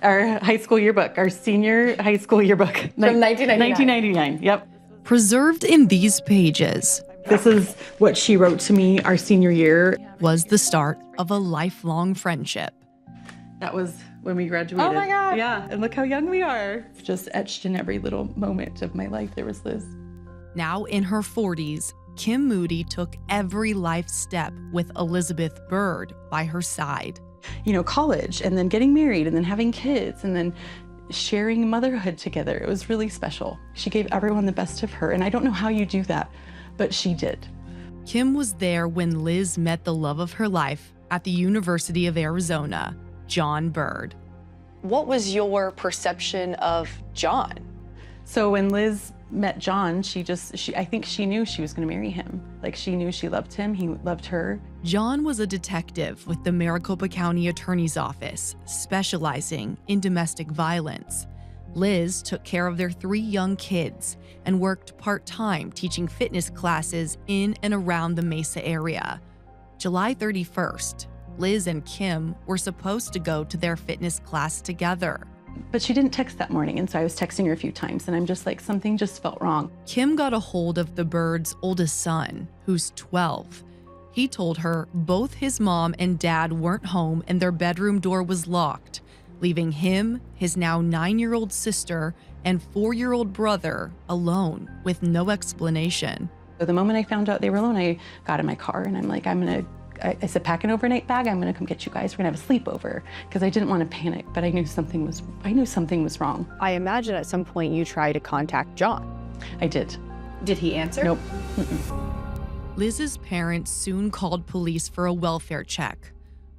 Our high school yearbook, our senior high school yearbook. From 1999. 1999, yep. Preserved in these pages This is what she wrote to me our senior year. was the start of a lifelong friendship. That was when we graduated. Oh my God. Yeah, and look how young we are. Just etched in every little moment of my life, there was Liz. Now in her 40s, Kim Moody took every life step with Elizabeth Byrd by her side. You know, college, and then getting married, and then having kids, and then sharing motherhood together. It was really special. She gave everyone the best of her, and I don't know how you do that, but she did. Kim was there when Liz met the love of her life at the University of Arizona, John Byrd. What was your perception of John? So when Liz met John, I think she knew she was going to marry him. Like, she knew she loved him, he loved her. John was a detective with the Maricopa County Attorney's Office, specializing in domestic violence. Liz took care of their 3 young kids and worked part-time teaching fitness classes in and around the Mesa area. July 31st, Liz and Kim were supposed to go to their fitness class together. But she didn't text that morning, and so I was texting her a few times, and I'm just like, something just felt wrong. Kim got a hold of the Byrds' oldest son, who's 12. He told her both his mom and dad weren't home and their bedroom door was locked, leaving him, his now 9-year-old sister, and 4-year-old brother alone with no explanation. So the moment I found out they were alone, I got in my car, and I'm like, I said, pack an overnight bag, I'm gonna come get you guys. We're gonna have a sleepover, because I didn't want to panic, but I knew something was wrong. I imagine at some point you tried to contact John. I did. Did he answer? Nope. Liz's parents soon called police for a welfare check.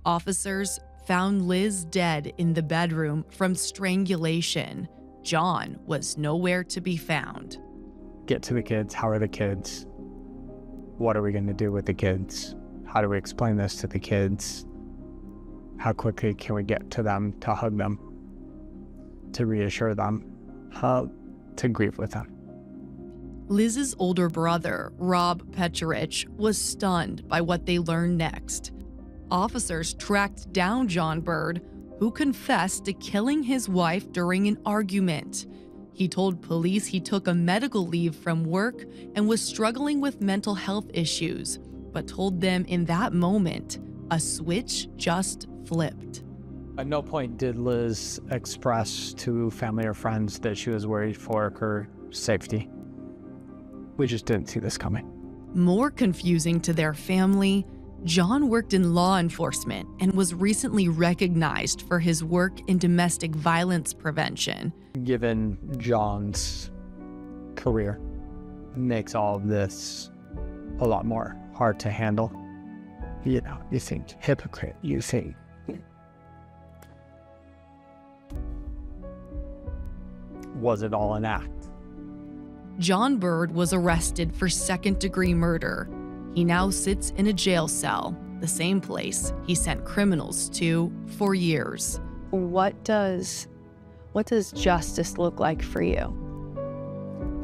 Officers found Liz dead in the bedroom from strangulation. John was nowhere to be found. Get to the kids. How are the kids? What are we going to do with the kids? How do we explain this to the kids? How quickly can we get to them to hug them, to reassure them, to grieve with them? Liz's older brother, Rob Petrich, was stunned by what they learned next. Officers tracked down John Byrd, who confessed to killing his wife during an argument. He told police he took a medical leave from work and was struggling with mental health issues, but told them in that moment, a switch just flipped. At no point did Liz express to family or friends that she was worried for her safety. We just didn't see this coming. More confusing to their family, John worked in law enforcement and was recently recognized for his work in domestic violence prevention. Given John's career, makes all of this a lot more hard to handle. You know, you think hypocrite, you think. Was it all an act? John Byrd was arrested for second-degree murder. He now sits in a jail cell, the same place he sent criminals to for years. What does justice look like for you?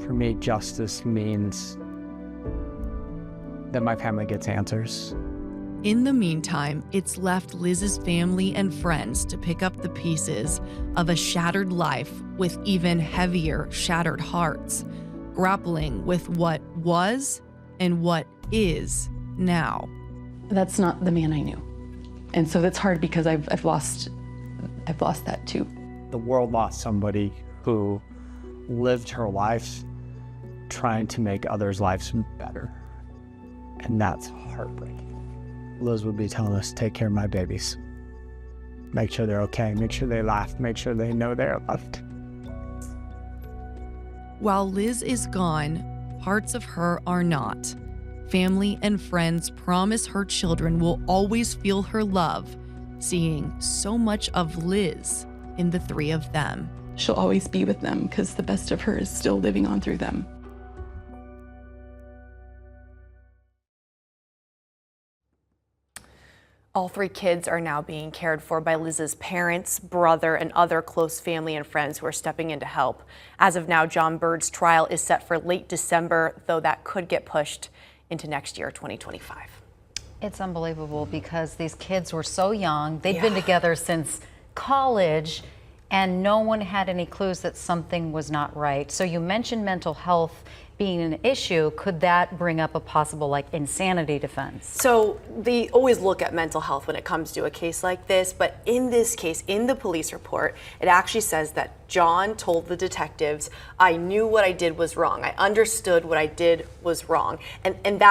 For me, justice means that my family gets answers. In the meantime, it's left Liz's family and friends to pick up the pieces of a shattered life with even heavier shattered hearts, grappling with what was and what is now. That's not the man I knew. And so that's hard because I've lost that too. The world lost somebody who lived her life trying to make others' lives better. And that's heartbreaking. Liz would be telling us, take care of my babies. Make sure they're okay, make sure they laugh, make sure they know they're loved. While Liz is gone, parts of her are not. Family and friends promise her children will always feel her love, seeing so much of Liz in the 3 of them. She'll always be with them because the best of her is still living on through them. All 3 kids are now being cared for by Liz's parents, brother, and other close family and friends who are stepping in to help. As of now, John Byrd's trial is set for late December, though that could get pushed into next year, 2025. It's unbelievable because these kids were so young. They've been together since college, and no one had any clues that something was not right. So you mentioned mental health being an issue. Could that bring up a possible like insanity defense? So they always look at mental health when it comes to a case like this, but in this case, in the police report, it actually says that John told the detectives, I knew what I did was wrong. I understood what I did was wrong. And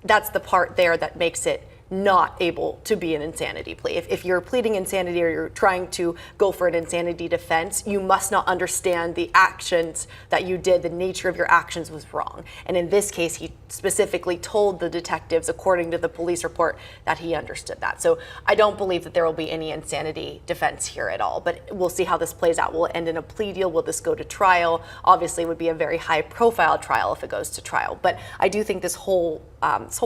that's the part there that makes it not able to be an insanity plea. If you're pleading insanity or you're trying to go for an insanity defense, you must not understand the actions that you did, the nature of your actions was wrong. And in this case, he specifically told the detectives, according to the police report, that he understood that. So I don't believe that there will be any insanity defense here at all, but we'll see how this plays out. Will it end in a plea deal? Will this go to trial? Obviously, it would be a very high profile trial if it goes to trial. But I do think this whole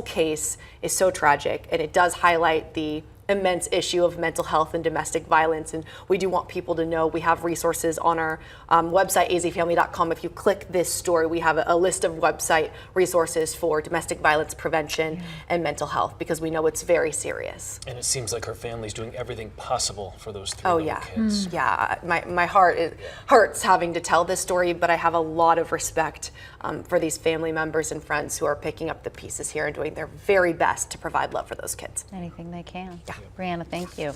case is so tragic, and it does highlight the immense issue of mental health and domestic violence. And we do want people to know we have resources on our website, azfamily.com. If you click this story, we have a list of website resources for domestic violence prevention and mental health, because we know it's very serious. And it seems like her family's doing everything possible for those three little kids. Yeah, my heart hurts having to tell this story, but I have a lot of respect for these family members and friends who are picking up the pieces here and doing their very best to provide love for those kids. Anything they can. Yeah. Brianna, thank you.